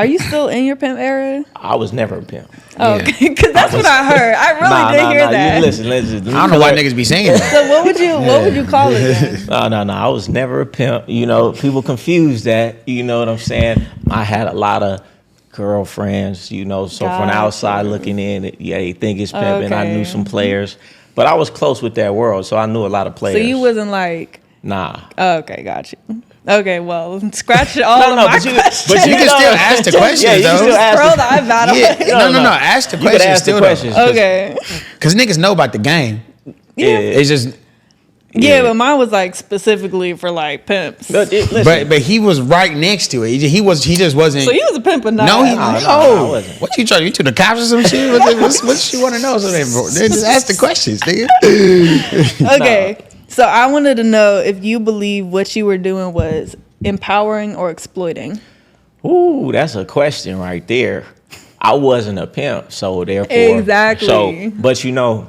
Are you still in your pimp era? I was never a pimp. Oh, Yeah. because that's what I heard. I really did hear that. You listen. I don't know why niggas be saying that. So what would you call it then? No. I was never a pimp. You know, people confuse that. You know what I'm saying? I had a lot of girlfriends, you know, so from the outside looking in, yeah, they think it's pimping. I knew some players, but I was close with that world, so I knew a lot of players. So you wasn't like... Nah. Okay, got you. Okay, well, scratch all of my questions. But you can still ask the questions, yeah, you though. can still ask Throw the iPad away. No. Ask the You could questions ask the still, questions. Okay. Because niggas know about the game. Yeah. It's just... Yeah, but mine was like specifically for like pimps. But he was right next to it. He just wasn't... So he was a pimp or not? No, I wasn't. What you trying to... You to the cops or some shit? What she want to know? So just ask the questions, nigga. Okay. So I wanted to know if you believe what you were doing was empowering or exploiting. Ooh, that's a question right there. I wasn't a pimp, so therefore... Exactly. So, but you know,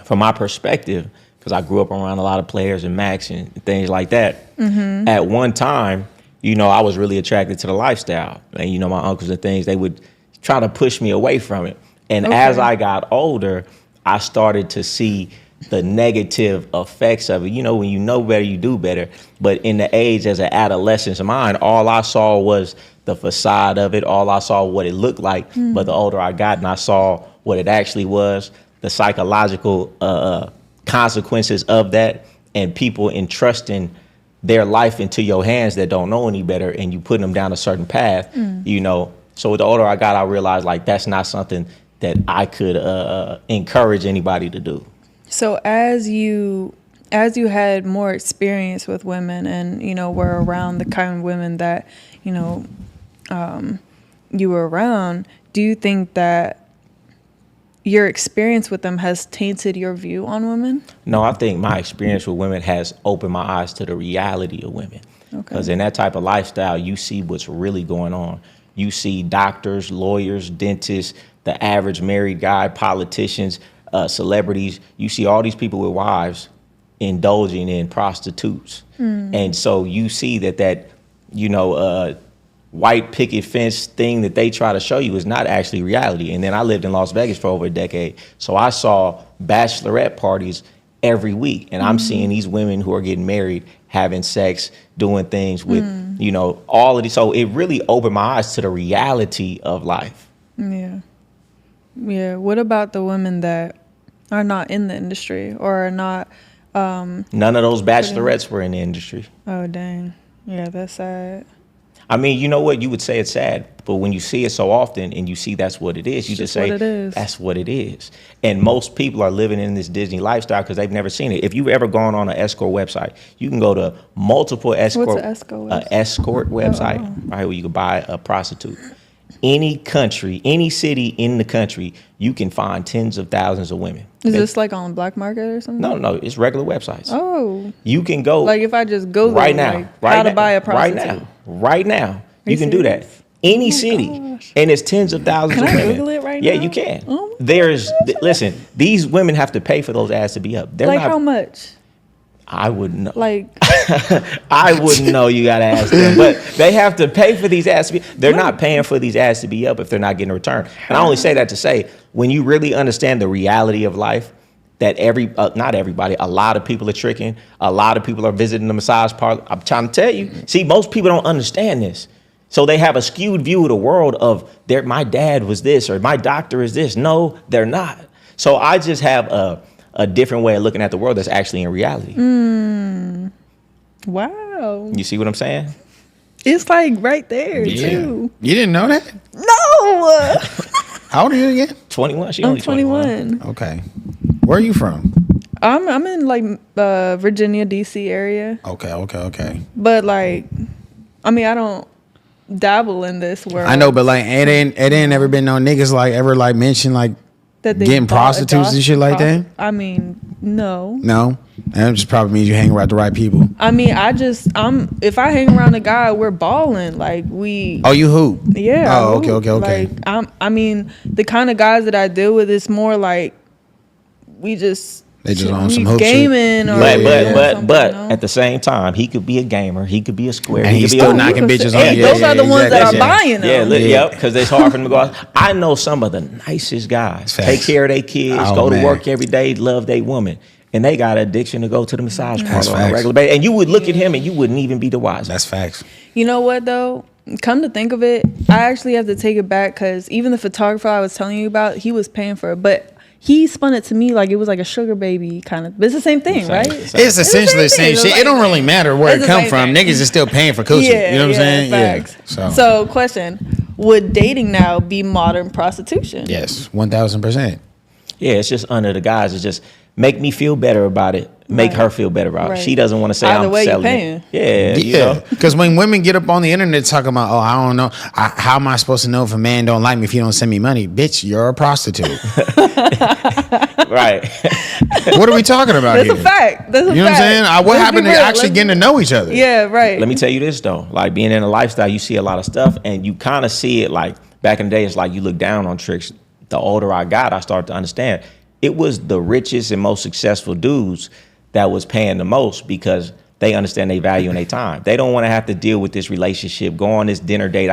from my perspective, because I grew up around a lot of players and Max and things like that, at one time, you know, I was really attracted to the lifestyle. And, you know, my uncles and things, they would try to push me away from it. And as I got older, I started to see the negative effects of it. You know, when you know better, you do better. But in the age as an adolescent's mind, all I saw was the facade of it. All I saw what it looked like. But the older I got and I saw what it actually was, the psychological consequences of that, and people entrusting their life into your hands that don't know any better, and you putting them down a certain path, you know. So the older I got, I realized like that's not something that I could encourage anybody to do. So as you had more experience with women and, you know, were around the kind of women that, you know, you were around, do you think that your experience with them has tainted your view on women? No, I think my experience with women has opened my eyes to the reality of women. Because in that type of lifestyle, you see what's really going on. You see doctors, lawyers, dentists, the average married guy, politicians, celebrities. You see all these people with wives indulging in prostitutes. And so you see that you know, white picket fence thing that they try to show you is not actually reality. And then I lived in Las Vegas for over a decade. So I saw bachelorette parties every week. And I'm seeing these women who are getting married, having sex, doing things with, you know, all of these. So it really opened my eyes to the reality of life. Yeah. Yeah. What about the women that are not in the industry or are not? None of those bachelorettes were in the industry. Oh, dang. Yeah, that's sad. I mean, you know what? You would say it's sad, but when you see it so often and you see that's what it is, you just say, that's what it is. And most people are living in this Disney lifestyle because they've never seen it. If you've ever gone on an escort website, you can go to multiple escort. What's an escort website? Escort website, right, where you can buy a prostitute. Any country, any city in the country, you can find tens of thousands of women. Is this like on the black market or something? No, it's regular websites. Oh. You can go. Like if I just go right now, like how to buy a prostitute. Right now, you can do that. Any city, and it's tens of thousands of women. Can I Google it right now? Yeah, you can. Listen, these women have to pay for those ads to be up. They're like not, how much? I wouldn't know. Like, I wouldn't know. You gotta ask them. But they have to pay for these ads to be. They're not paying for these ads to be up if they're not getting a return. And I only say that to say, when you really understand the reality of life, that not everybody, a lot of people are tricking. A lot of people are visiting the massage parlor. I'm trying to tell you. See, most people don't understand this. So they have a skewed view of the world of my dad was this or my doctor is this. No, they're not. So I just have a different way of looking at the world that's actually in reality. Wow. You see what I'm saying? It's like right there, too. You didn't know that? No. How old are you again? 21. She only 21. Okay. Where are you from? I'm in like Virginia, D.C. area. Okay. But like, I mean, I don't dabble in this world. I know, but like, it ain't ever been no niggas like ever like mention like that they getting prostitutes and shit like that. I mean, no. That just probably means you hang around the right people. I mean, if I hang around a guy, we're balling. Like we. Oh, you hoop? Yeah. Oh, okay. Like I mean, the kind of guys that I deal with is more like we just They just on He some hoop shit. gaming or But at the same time, he could be a gamer. He could be a square. And he he's could be still a, knocking bitches Hey, on. those are the ones that are exactly. buying them. Yep, because it's hard for them to go out. I know some of the nicest guys. Facts. Take care of their kids, Oh, go man. to work every day, love their woman. And they got an addiction to go to the massage That's parlor on a facts. regular basis. And you would look at him and you wouldn't even be the wiser. That's facts. You know what though? Come to think of it, I actually have to take it back because even the photographer I was telling you about, he was paying for it, but he spun it to me like it was like a sugar baby kind of. But it's the same thing, right? It's essentially the same shit. It don't really matter where It's it the come same from. thing. Niggas is still paying for coochie. You know what I'm saying? Facts. Yeah. So, question: would dating now be modern prostitution? Yes, 1,000%. Yeah, it's just under the guise. It's just make me feel better about it. Make Right. her feel better about it. Right. She doesn't want to say Either I'm way, you selling paying. it. Yeah, you Yeah, know? because when women get up on the internet talking about, oh, I don't know, how am I supposed to know if a man don't like me if he don't send me money? Bitch, you're a prostitute. Right. What are we talking about That's here? a fact. That's a fact. You know what I'm saying? What Let's happened be to real. actually Let's getting to know each other? Yeah, right. Let me tell you this though, like being in a lifestyle, you see a lot of stuff, and you kind of see it like back in the day. It's like you look down on tricks. The older I got, I started to understand it was the richest and most successful dudes that was paying the most because they understand their value and their time. They don't want to have to deal with this relationship, go on this dinner date.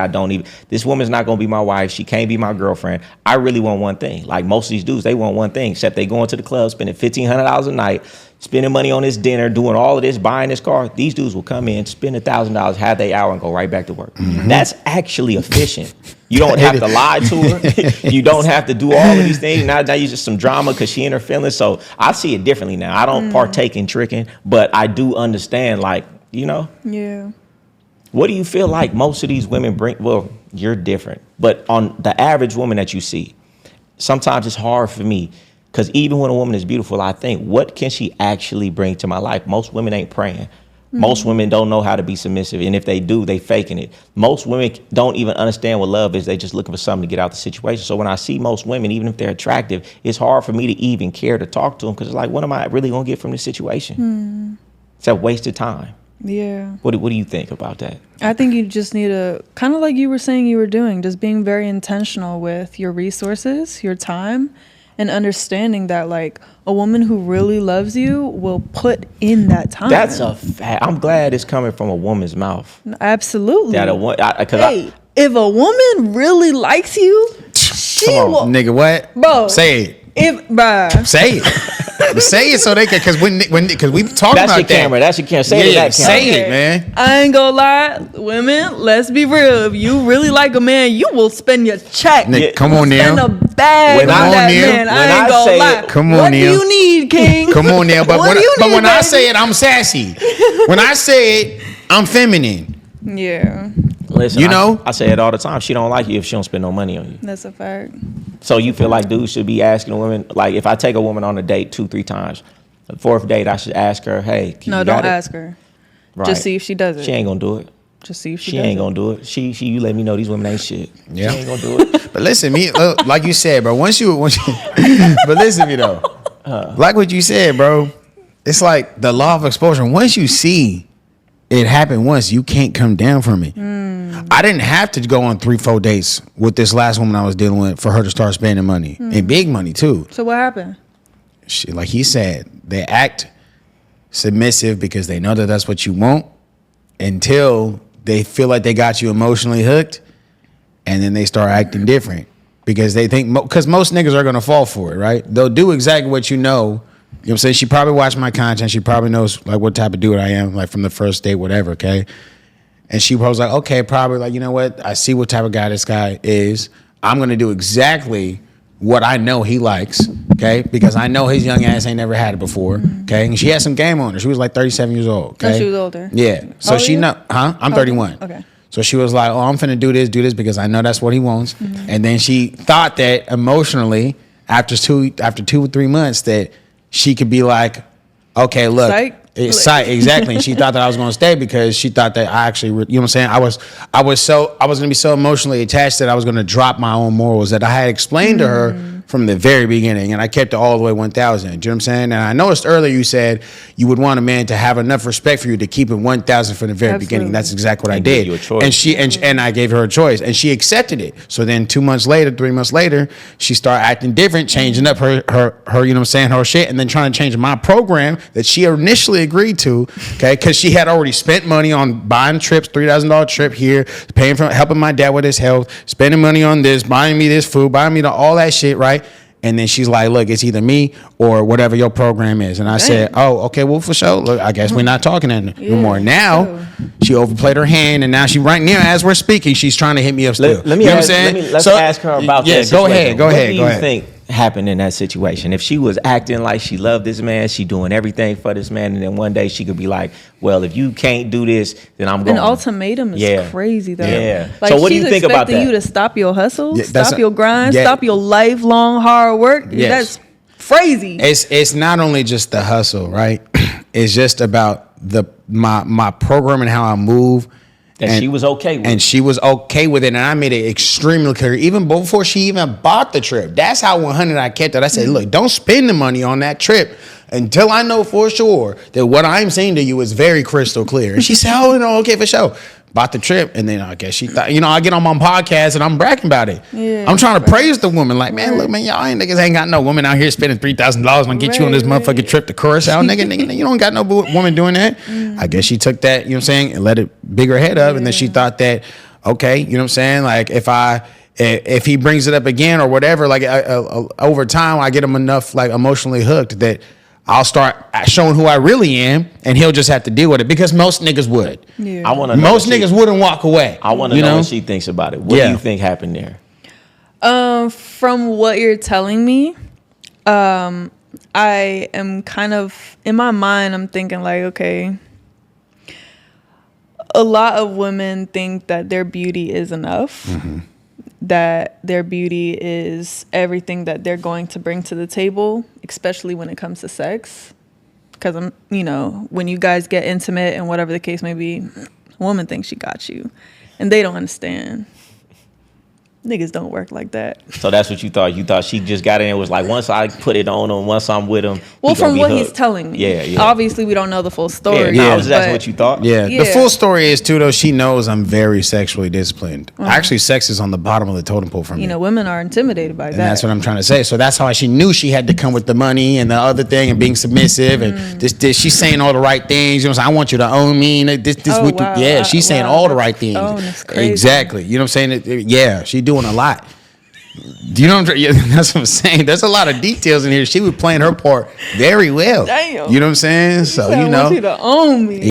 This woman's not going to be my wife. She can't be my girlfriend. I really want one thing. Like most of these dudes, they want one thing, except they going to the club, spending $1,500 a night, spending money on this dinner, doing all of this, buying this car. These dudes will come in, spend $1,000, have their hour, and go right back to work. Mm-hmm. That's actually efficient. You don't have to lie to her. You don't have to do all of these things. Now you just some drama because she in her feelings. So I see it differently now. I don't partake in tricking, but I do understand, like, you know. Yeah. What do you feel like most of these women bring? Well, you're different. But on the average woman that you see, sometimes it's hard for me because even when a woman is beautiful, I think, what can she actually bring to my life? Most women ain't praying. Most women don't know how to be submissive. And if they do, they faking it. Most women don't even understand what love is. They just looking for something to get out the situation. So when I see most women, even if they're attractive, it's hard for me to even care to talk to them because it's like, what am I really going to get from this situation? It's a waste of time. Yeah. What do you think about that? I think you just need to, kind of like you were saying you were doing, just being very intentional with your resources, your time, and understanding that like a woman who really loves you will put in that time. That's a fact. I'm glad it's coming from a woman's mouth. Absolutely. That If a woman really likes you, she Come on, will. Nigga, what? Bro. Say it. Say it. Say it so they can, because we talking that's about your camera. That's your camera. Say it to that camera. Say it, man. I ain't gonna lie, women, let's be real. If you really like a man, you will spend your check. Nigga, come on Spend now. a bag When on I- that Neil. man. When I ain't I gonna say lie. it- Come on, what Neil. do you need, King? Come on now. But What do you need, when I baby? say it, I'm sassy. When I say it, I'm feminine. Yeah, Listen, You know? I say it all the time. She don't like you if she don't spend no money on you. that's a fact. So you feel like dudes should be asking a woman, like if I take a woman on a date 2-3 times, the fourth date I should ask her, hey, No, you don't got it? ask her. Right. Just see if she does it. She ain't gonna do it. Just see if she She does ain't it. gonna do it. She you let me know these women ain't shit. Yeah. She ain't gonna do it. But listen, like you said, bro. Once you but listen, me though. Like what you said, bro. It's like the law of exposure. Once you see it happen once, you can't come down from it. I didn't have to go on 3-4 dates with this last woman I was dealing with for her to start spending money and big money too. So what happened? She, like he said, they act submissive because they know that that's what you want until they feel like they got you emotionally hooked, and then they start acting different because they think, because most niggas are gonna fall for it, right? They'll do exactly what you know. You know what I'm saying? She probably watched my content. She probably knows like what type of dude I am, like from the first date, whatever, okay? And she was like, okay, probably like, you know what? I see what type of guy this guy is. I'm gonna do exactly what I know he likes, okay? Because I know his young ass ain't never had it before, okay? And she had some game on her. She was like 37 years old, okay? Oh, she was older. Yeah. So How old she are you? know, I'm 31. Okay. So she was like, oh, I'm finna do this because I know that's what he wants. And then she thought that emotionally, after 2 or 3 months, that she could be like, okay, look. Psych. It's sight, exactly. And she thought that I was going to stay because she thought that I actually, you know what I'm saying? I was going to be so emotionally attached that I was going to drop my own morals that I had explained to her from the very beginning, and I kept it all the way 1,000. Do you know what I'm saying? And I noticed earlier you said you would want a man to have enough respect for you to keep it 1,000 from the very beginning. That's exactly what I did. You a choice. And she and I gave her a choice, and she accepted it. So then 2 months later, 3 months later, she started acting different, changing up her you know what I'm saying, her shit, and then trying to change my program that she initially agreed to, okay, because she had already spent money on buying trips, $3,000 trip here, paying for helping my dad with his health, spending money on this, buying me this food, buying me all that shit, right? And then she's like, look, it's either me or whatever your program is. And I said, oh, okay, well, for sure. Look, I guess we're not talking anymore. Now, she overplayed her hand, and now she right now, as we're speaking, she's trying to hit me up still. Let's ask her about that situation. Go ahead. What do you think happened in that situation? If she was acting like she loved this man, she doing everything for this man, and then one day she could be like, well, if you can't do this, then I'm going. An ultimatum is crazy, though. Yeah. Like, so what do you think about that? She's expecting you to stop your hustle, Yeah, stop your grind, stop your lifelong hard work. Yes. That's crazy. It's not only just the hustle, right? It's just about my program and how I move. And she was okay with it. And she was okay with it. And I made it extremely clear, even before she even bought the trip. That's how 100 I kept it. I said, look, don't spend the money on that trip until I know for sure that what I'm saying to you is very crystal clear. And she said, oh, no, okay, for sure. Bought the trip, and then I guess she thought, I get on my podcast and I'm bragging about it. Yeah, I'm trying to praise the woman. Like, man, look, man, y'all niggas ain't got no woman out here spending $3,000 on get you on this motherfucking trip to Curacao, nigga. You don't got no woman doing that. I guess she took that, you know what I'm saying, and let it big her head up, and then she thought that, okay, you know what I'm saying, like if he brings it up again or whatever, like over time, I get him enough like emotionally hooked that I'll start showing who I really am, and he'll just have to deal with it, because most niggas would. Yeah. I want to know. Most niggas wouldn't walk away. I want to know what she thinks about it. What do you think happened there? From what you're telling me, I am kind of, in my mind, I'm thinking like, okay, a lot of women think that their beauty is enough. Mm-hmm. That their beauty is everything that they're going to bring to the table, especially when it comes to sex. Because when you guys get intimate and whatever the case may be, a woman thinks she got you, and they don't understand. Niggas don't work like that. So that's what you thought. You thought she just got in and was like, once I put it on him, once I'm with him. Well, from what he's telling me. Yeah. Obviously, we don't know the full story. Yeah, I was asking what you thought. Yeah. The full story is, too, though, she knows I'm very sexually disciplined. Mm-hmm. Actually, sex is on the bottom of the totem pole for me. Women are intimidated by that. And that's what I'm trying to say. So that's how she knew she had to come with the money and the other thing and being submissive. And this she's saying all the right things. You know what I'm saying? I want you to own me. Wow. Yeah, she's saying all the right things. Oh, that's crazy. Exactly. You know what I'm saying? Yeah, she's doing a lot. Do you know what I'm saying? That's what I'm saying. There's a lot of details in here. She was playing her part very well. Damn. You know what I'm saying? So, I want you to own me.